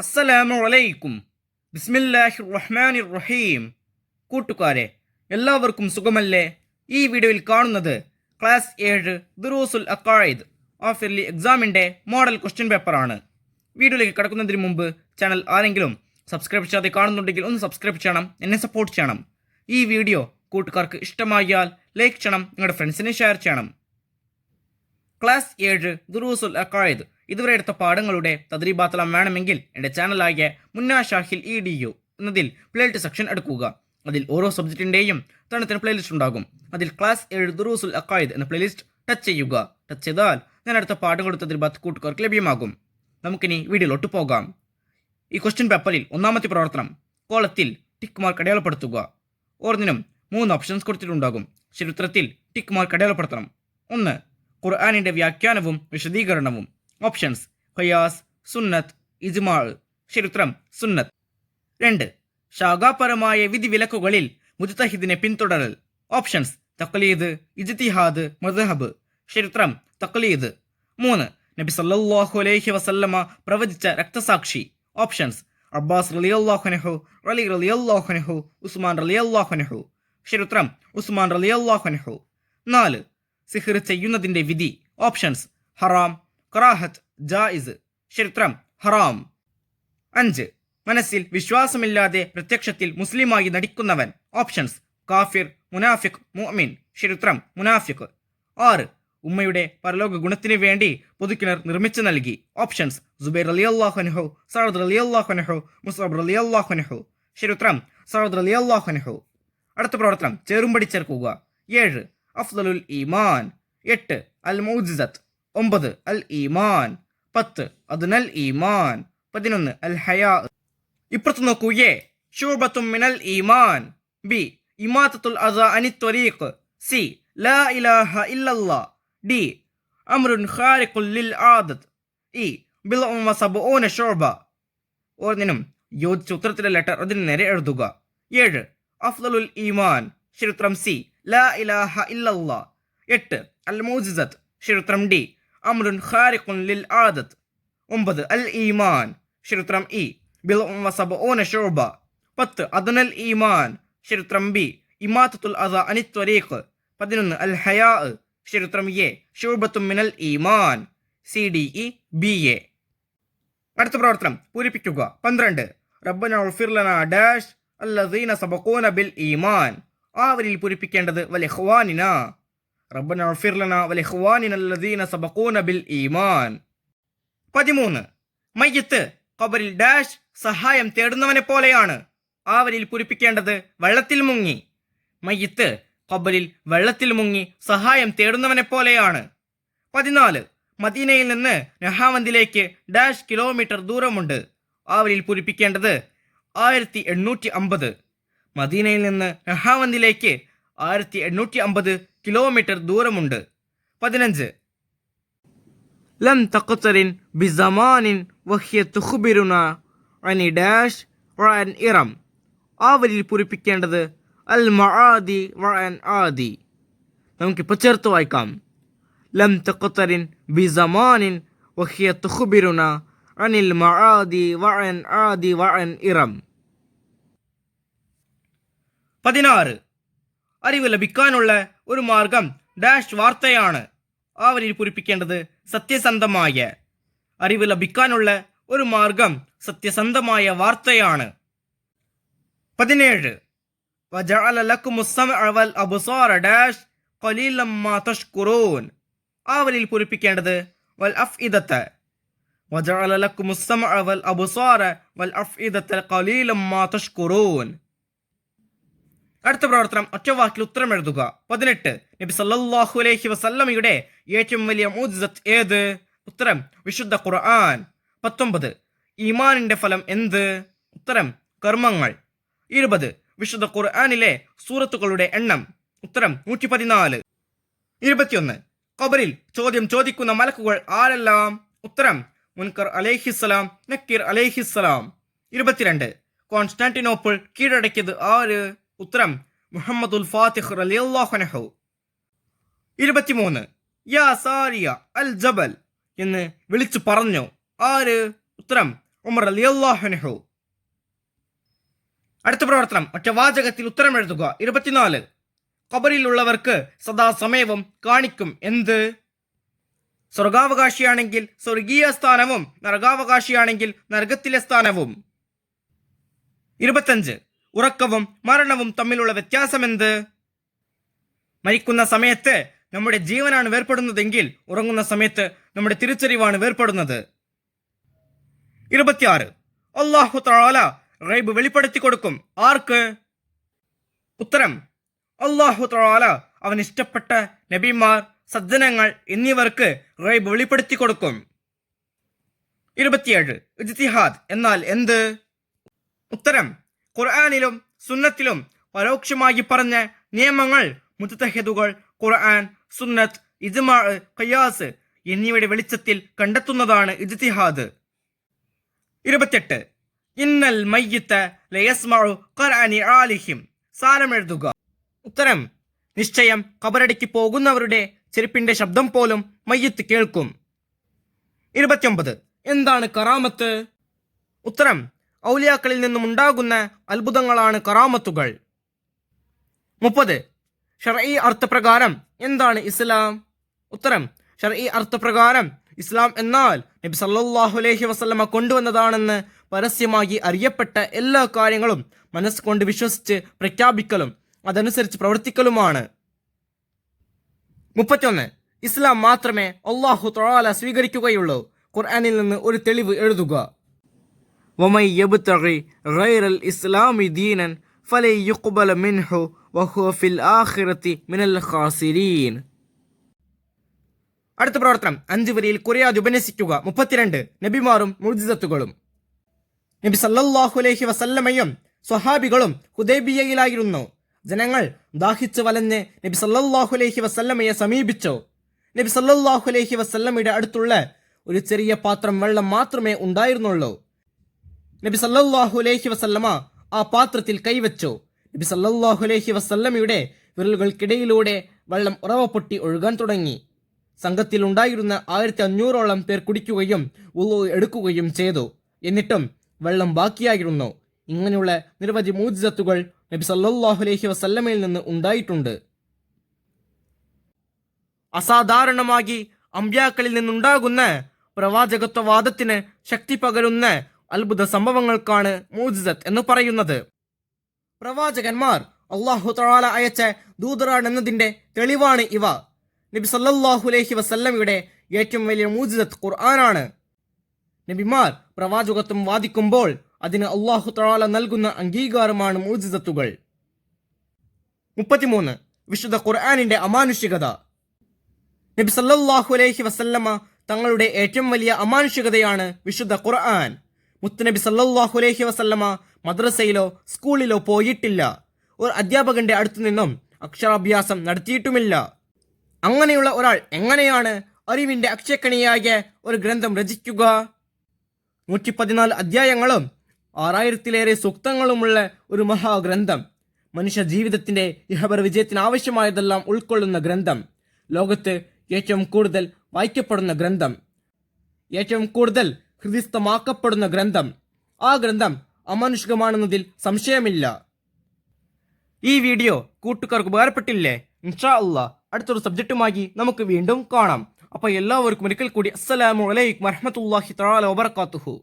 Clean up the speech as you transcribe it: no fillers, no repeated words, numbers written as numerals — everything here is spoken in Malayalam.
അസ്സലാമു അലൈക്കും. ബിസ്മില്ലാഹിർ റഹ്മാനിർ റഹീം. കൂട്ടുകാരെ, എല്ലാവർക്കും സുഖമല്ലേ? ഈ വീഡിയോയിൽ കാണുന്നത് ക്ലാസ് 7 ദുറൂസുൽ അഖായിദ് ഹാഫ് ഇയർലി എക്സാമിൻ്റെ മോഡൽ ക്വസ്റ്റ്യൻ പേപ്പറാണ്. വീഡിയോയിലേക്ക് കടക്കുന്നതിന് മുമ്പ് ചാനൽ ആരെങ്കിലും സബ്സ്ക്രൈബ് ചെയ്യാതെ കാണുന്നുണ്ടെങ്കിൽ ഒന്ന് സബ്സ്ക്രൈബ് ചെയ്യണം, എന്നെ സപ്പോർട്ട് ചെയ്യണം. ഈ വീഡിയോ കൂട്ടുകാർക്ക് ഇഷ്ടമായാൽ ലൈക്ക് ചെയ്യണം, നിങ്ങളുടെ ഫ്രണ്ട്സിനെ ഷെയർ ചെയ്യണം. ക്ലാസ് 7 ദുറൂസുൽ അഖായിദ് ഇതുവരെ എടുത്ത പാഠങ്ങളുടെ തദ്രീബാത്തലം വേണമെങ്കിൽ എൻ്റെ ചാനലായ മുന്നാ ഷാഹിൽ EDU എന്നതിൽ പ്ലേലിസ്റ്റ് സെക്ഷൻ എടുക്കുക. അതിൽ ഓരോ സബ്ജക്റ്റിൻ്റെയും തണുത്തിന് പ്ലേലിസ്റ്റ് ഉണ്ടാകും. അതിൽ ക്ലാസ് 7 ദുറൂസുൽ അഖായിദ് എന്ന പ്ലേലിസ്റ്റ് ടച്ച് ചെയ്യുക. ടച്ച് ചെയ്താൽ ഞാൻ അടുത്ത പാഠങ്ങളുടെ തദ്രീബാത്ത് കൂട്ടുകാർക്ക് ലഭ്യമാകും. നമുക്കിനി വീഡിയോയിലോട്ട് പോകാം. ഈ ക്വസ്റ്റ്യൻ പേപ്പറിൽ ഒന്നാമത്തെ പ്രവർത്തനം കോളത്തിൽ ടിക്ക് മാർക്ക് അടയാളപ്പെടുത്തുക. ഓരോന്നിനും 3 ഓപ്ഷൻസ് കൊടുത്തിട്ടുണ്ടാകും. ചരിത്രത്തിൽ ടിക്ക് മാർക്ക് അടയാളപ്പെടുത്തണം. 1. ഖുർആനിൻ്റെ വ്യാഖ്യാനവും വിശദീകരണവും. ഓപ്ഷൻസ് ഖിയാസ്, സുന്നത്ത്, ഇജ്മാ. ചരിത്രം സുന്നത്ത്. 2. ശാഖാപരമായ വിധിവിലക്കുകളിൽ മുജ്തഹിദിനെ പിന്തുടരൽ. ഓപ്ഷൻസ് തഖ്ലീദ്, ഇജ്തിഹാദ്, മദ്ഹബ്. ചരിത്രം തഖ്ലീദ്. 3. നബി സല്ലല്ലാഹു അലൈഹി വസല്ലമ പ്രവചിച്ച രക്തസാക്ഷി. ഓപ്ഷൻസ് അബ്ബാസ് റളിയല്ലാഹു അൻഹു, അലി റളിയല്ലാഹു അൻഹു, ഉസ്മാൻ റളിയല്ലാഹു അൻഹു. ചരിത്രം ഉസ്മാൻ റളിയല്ലാഹു അൻഹു. 4. സിഹ്ർ ചെയ്യുന്നതിൻ്റെ വിധി. ഓപ്ഷൻസ് ഹറാം, കറാഹത്ത്, ജായിസ്. ചരിത്രം ഹറാം. 5. മനസ്സിൽ വിശ്വാസമില്ലാതെ പ്രത്യക്ഷത്തിൽ മുസ്ലിമായി നടിക്കുന്നവൻ. ഓപ്ഷൻസ് കാഫിർ, മുനാഫിഖ്, മുഅ്മിൻ. ചരിത്രം മുനാഫിഖ്. 6. ഉമ്മയുടെ പരലോക ഗുണത്തിന് വേണ്ടി പൊതുക്കിണർ നിർമ്മിച്ചു നൽകി. ഓപ്ഷൻസ് സുബൈർ റളിയല്ലാഹു അൻഹു, സഅദ് റളിയല്ലാഹു അൻഹു, മുസ്അബ് റളിയല്ലാഹു അൻഹു. ചരിത്രം സഅദ് റളിയല്ലാഹു അൻഹു. അടുത്ത പ്രവർത്തനം ചേറുംപടി ചേർക്കുക. 7. അഫ്ദലുൽ ഈമാൻ. 8. അൽ മുഅ്ജിസത്ത്. 9. അൽ ഈമാൻ. 10. അദ്നൽ ഈമാൻ. 11. അൽ ഹയാ. ഇപ്പുറത്ത് നോക്കൂ. എ ശുഅബത്തും മിനൽ ഈമാൻ. ബി ഇമാതത്തുൽ അസാ അനി ത്വരീഖ്. സി ലാ ഇലാഹ ഇല്ലല്ലാഹ്. ഡി അംറുൻ ഖാരിഖുൽ ലിൽ ആദത്ത്. ഇ ബിൽഉൻ വസബഊന ശുഅബ. ഓരോന്നിനും യോജിച്ച ഉത്തരത്തിലെ ലെറ്റർ അതിന് നേരെ എഴുതുക. 7. അഫ്ദലുൽ ഈമാൻ. ചരിത്രം സി ലാ ഇലാഹ ഇല്ലല്ലാഹ്. 8. അൽ മുഅ്ജിസത്ത്. ചരിത്രം ഡി അംറുൻ ഖാരിഖുൻ ലിൽ ആദത്ത്. 9. അൽ ഈമാൻ. ചരിത്രം ഇ ബിൽഉൻ വസബഊന ശുഅബ. 10. അദ്നൽ ഈമാൻ. ചരിത്രം ബി ഇമാതത്തുൽ അസാ അനി ത്വരീഖ്. 11. അൽ ഹയാ. ചരിത്രം എ ശുഅബത്തും മിനൽ ഈമാൻ. CDE BA. അടുത്ത പ്രവർത്തനം പൂരിപ്പിക്കുക. 12. റബ്ബന ഉഗ്ഫിർ ലനാ ഡാഷ് അല്ലദീന സബഖൂന ബിൽ ഈമാൻ. അവരിൽ പൂരിപ്പിക്കേണ്ടത് വലിഖ്വാനിന. റബ്ബന ഉഗ്ഫിർ ലനാ വലിഖ്വാനിന അല്ലദീന സബഖൂന ബിൽ ഈമാൻ. 13. മയ്യിത്ത് ഖബറിൽ ഡാഷ് സഹായം തേടുന്നവനെ പോലെയാണ്. അവരിൽ പൂരിപ്പിക്കേണ്ടത് വെള്ളത്തിൽ മുങ്ങി. മയ്യിത്ത് ഖബറിൽ വെള്ളത്തിൽ മുങ്ങി സഹായം തേടുന്നവനെ പോലെയാണ്. 14. മദീനയിൽ നിന്ന് നഹാവന്തിലേക്ക് ഡാഷ് കിലോമീറ്റർ ദൂരമുണ്ട്. അവരിൽ പൂരിപ്പിക്കേണ്ടത് 1850. മദീനയിൽ നിന്ന് നഹാവന്തിലേക്ക് 1850 കിലോമീറ്റർ ദൂരമുണ്ട്. 15. ലം തഖ്തറിൻ ബിസമാനിൻ വഹിയ തുഖ്ബിറുന അനി ഡാഷ് വഅൻ ഇറം. അവരിൽ പൂരിപ്പിക്കേണ്ടത് അൽ മആദി വഅൻ ആദി. നമുക്കിപ്പോൾ ചേർത്ത് വായിക്കാം. ലം തഖ്തറിൻ ബിസമാനിൻ വഹിയ തുഖ്ബിറുന അനിൽ മആദി വഅൻ ആദി വഅൻ ഇറം. 16. അറിവ് ലഭിക്കാനുള്ള ഒരു മാർഗം ഡാഷ് വാർത്തയാണ്. അവരിൽ പൂരിപ്പിക്കേണ്ടത് സത്യസന്ധമായ. അറിവ് ലഭിക്കാനുള്ള ഒരു മാർഗം സത്യസന്ധമായ വാർത്തയാണ്. 17. വജഅല ലക്കുമുസ് സമഅ വൽ അബ്സാറ ഡാഷ് ഖലീലം മാ തഷ്കുറൂൻ. അവരിൽ പൂരിപ്പിക്കേണ്ടത് വൽ അഫ്ഇദത. വജഅല ലക്കുമുസ് സമഅ വൽ അബ്സാറ വൽ അഫ്ഇദത ഖലീലം മാ തഷ്കുറൂൻ. അടുത്ത പ്രവർത്തനം ഒറ്റവാക്കിൽ ഉത്തരം എഴുതുക. 18. നബി സല്ലല്ലാഹു അലൈഹി വസല്ലമയുടെ ഏറ്റവും വലിയ മുഅ്ജിസത്ത് ഏത്? ഉത്തരം വിശുദ്ധ ഖുർആൻ. 19. ഈമാനിന്റെ ഫലം എന്ത്? ഉത്തരം കർമ്മങ്ങൾ. 20. വിശുദ്ധ ഖുർആനിലെ സൂറത്തുകളുടെ എണ്ണം. ഉത്തരം 114. 21. ഖബറിൽ ചോദ്യം ചോദിക്കുന്ന മലക്കുകൾ ആരെല്ലാം? ഉത്തരം മുൻകർ അലൈഹിസ്സലാം, നക്കീർ അലൈഹിസ്സലാം. 22. കോൺസ്റ്റാന്റിനോപ്പിൾ കീഴടക്കിയത് ആര്? ഉത്തരം മുഹമ്മദുൽ ഫാത്തിഹ് റളിയല്ലാഹു അൻഹു. 23. യാ സാരിയ അൽ ജബൽ എന്ന് വിളിച്ചു പറഞ്ഞു. ആര്? ഉത്തരം ഉമർ റളിയല്ലാഹു അൻഹു. അടുത്ത പ്രവർത്തനം ഒറ്റവാചകത്തിൽ ഉത്തരം എഴുതുക. 24. ഖബറിലുള്ളവർക്ക് സദാസമയവും കാണിക്കും എന്ത്? സ്വർഗാവകാശിയാണെങ്കിൽ സ്വർഗീയ സ്ഥാനവും നരകാവകാശിയാണെങ്കിൽ നരകത്തിലെ സ്ഥാനവും. 25. ഉറക്കവും മരണവും തമ്മിലുള്ള വ്യത്യാസമെന്ത്? മരിക്കുന്ന സമയത്ത് നമ്മുടെ ജീവനാണ് വേർപ്പെടുന്നതെങ്കിൽ ഉറങ്ങുന്ന സമയത്ത് നമ്മുടെ തിരിച്ചറിവാണ് വേർപ്പെടുന്നത്. 26. അല്ലാഹു തആല ഗൈബ് വെളിപ്പെടുത്തി കൊടുക്കും ആർക്ക്? ഉത്തരം അല്ലാഹു തആല അവൻ ഇഷ്ടപ്പെട്ട നബിമാർ, സജ്ജനങ്ങൾ എന്നിവർക്ക് ഗൈബ് വെളിപ്പെടുത്തി കൊടുക്കും. 27. ഇജ്തിഹാദ് എന്നാൽ എന്ത്? ഉത്തരം ഖുർആനിലും സുന്നത്തിലും പരോക്ഷമായി പറഞ്ഞ നിയമങ്ങൾ മുജ്തഹിദുകൾ ഖുർആൻ, സുന്നത്ത്, ഇജ്മാ, ഖിയാസ് എന്നിവയുടെ വെളിച്ചത്തിൽ കണ്ടെത്തുന്നതാണ് ഇജ്തിഹാദ്. 28. ഇന്നൽ മയ്യിത്ത ലയസ്മഉ ഖർഅനി ആലിഹിം സാരം എഴുതുക. ഉത്തരം നിശ്ചയം ഖബറടിക്ക് പോകുന്നവരുടെ ചെരുപ്പിന്റെ ശബ്ദം പോലും മയ്യിത്ത് കേൾക്കും. 29. എന്താണ് കറാമത്ത്? ഉത്തരം ഔലിയാക്കളിൽ നിന്നും ഉണ്ടാകുന്ന അത്ഭുതങ്ങളാണ് കറാമത്തുകൾ. 30. ശർഈ അർത്ഥപ്രകാരം എന്താണ് ഇസ്ലാം? ഉത്തരം ശർഈ അർത്ഥപ്രകാരം ഇസ്ലാം എന്നാൽ നബി സല്ലല്ലാഹു അലൈഹി വസല്ലമ കൊണ്ടുവന്നതാണെന്ന് പരസ്യമായി അറിയപ്പെട്ട എല്ലാ കാര്യങ്ങളും മനസ്സുകൊണ്ട് വിശ്വസിച്ച് പ്രഖ്യാപിക്കലും അതനുസരിച്ച് പ്രവർത്തിക്കലുമാണ്. 31. ഇസ്ലാം മാത്രമേ അല്ലാഹു തആല സ്വീകരിക്കുകയുള്ളൂ. ഖുർആനിൽ നിന്ന് ഒരു തെളിവ് എഴുതുക. വമൻ യബ്തഗി ഗൈറൽ ഇസ്ലാമി ദീനൻ ഫലൻ യുഖ്ബല മിൻഹു വഹുവ ഫിൽ ആഖിറതി മിനൽ ഖാസിരീൻ. അടുത്ത പ്രവർത്തനം 5 വരിയിൽ കുറയാതെ ഉപന്യസിക്കുക. 32. നബിമാരും മുഅ്ജിസത്തുകളും. നബി സല്ലല്ലാഹു അലൈഹി വസല്ലമയും സ്വഹാബികളും ഹുദൈബിയയിലായിരുന്നു. ജനങ്ങൾ ദാഹിച്ചു വലഞ്ഞ് നബി സല്ലല്ലാഹു അലൈഹി വസല്ലമയെ സമീപിച്ചു. നബി സല്ലല്ലാഹു അലൈഹി വസല്ലമയുടെ അടുത്തുള്ള ഒരു ചെറിയ പാത്രം വെള്ളം മാത്രമേ ഉണ്ടായിരുന്നുള്ളൂ. നബി സല്ലല്ലാഹു അലൈഹി വസല്ലമ ആ പാത്രത്തിൽ കൈവച്ചു. നബി സല്ലല്ലാഹു അലൈഹി വസല്ലമയുടെ വിരലുകൾക്കിടയിലൂടെ വെള്ളം ഉറവ പൊട്ടി ഒഴുകാൻ തുടങ്ങി. സംഘത്തിൽ ഉണ്ടായിരുന്ന 1500ഓളം പേർ കുടിക്കുകയും വുളു എടുക്കുകയും ചെയ്തു. എന്നിട്ടും വെള്ളം ബാക്കിയായിരുന്നു. ഇങ്ങനെയുള്ള നിരവധി മുഅ്ജിസത്തുകൾ നബി സല്ലല്ലാഹു അലൈഹി വസല്ലമയിൽ നിന്ന് ഉണ്ടായിട്ടുണ്ട്. അസാധാരണമായി അമ്പ്യാക്കളിൽ നിന്നുണ്ടാകുന്ന പ്രവാചകത്വവാദത്തിന് ശക്തി പകരുന്ന അത്ഭുത സംഭവങ്ങൾക്കാണ് മുഅ്ജിസത്ത് എന്ന് പറയുന്നത്. പ്രവാചകന്മാർ അല്ലാഹു തആല അയച്ച ദൂതരാണെന്നതിന്റെ തെളിവാണ് ഇവ. നബി സല്ലല്ലാഹു അലൈഹി വസല്ലമയുടെ ഏറ്റവും വലിയ മുഅ്ജിസത്ത് ഖുർആനാണ്. നബിമാർ പ്രവാചകത്വം വാദിക്കുമ്പോൾ അതിന് അല്ലാഹു തആല നൽകുന്ന അംഗീകാരമാണ് മുഅ്ജിസത്തുകൾ. 33. വിശുദ്ധ ഖുർആനിന്റെ അമാനുഷികത. നബി സല്ലല്ലാഹു അലൈഹി വസല്ലമ തങ്ങളുടെ ഏറ്റവും വലിയ അമാനുഷികതയാണ് വിശുദ്ധ ഖുർആൻ. മുത്തുനബി സല്ലല്ലാഹു അലൈഹി വസല്ലമ മദ്രസയിലോ സ്കൂളിലോ പോയിട്ടില്ല. ഒരു അധ്യാപകന്റെ അടുത്തു നിന്നും അക്ഷരാഭ്യാസം നടത്തിയിട്ടുമില്ല. അങ്ങനെയുള്ള ഒരാൾ എങ്ങനെയാണ് അറിവിന്റെ അക്ഷയക്കണിയായ ഒരു ഗ്രന്ഥം രചിക്കുക? 114 അധ്യായങ്ങളും 6000-ലേറെ സൂക്തങ്ങളുമുള്ള ഒരു മഹാഗ്രന്ഥം. മനുഷ്യ ജീവിതത്തിന്റെ ഇഹപര വിജയത്തിന് ആവശ്യമായതെല്ലാം ഉൾക്കൊള്ളുന്ന ഗ്രന്ഥം. ലോകത്ത് ഏറ്റവും കൂടുതൽ വായിക്കപ്പെടുന്ന ഗ്രന്ഥം, ഏറ്റവും കൂടുതൽ ഹൃദിസ്ഥമാക്കപ്പെടുന്ന ഗ്രന്ഥം. ആ ഗ്രന്ഥം അമാനുഷികമാണെന്നതിൽ സംശയമില്ല. ഈ വീഡിയോ കൂട്ടുകാർക്ക് ഉപകാരപ്പെട്ടില്ലേ? ഇൻഷാ അല്ലാഹ് അടുത്തൊരു സബ്ജക്റ്റുമായി നമുക്ക് വീണ്ടും കാണാം. അപ്പോൾ എല്ലാവർക്കും ഒരിക്കൽ കൂടി അസ്സലാമു അലൈക്കും വറഹ്മത്തുള്ളാഹി തആല വബറകാതുഹു.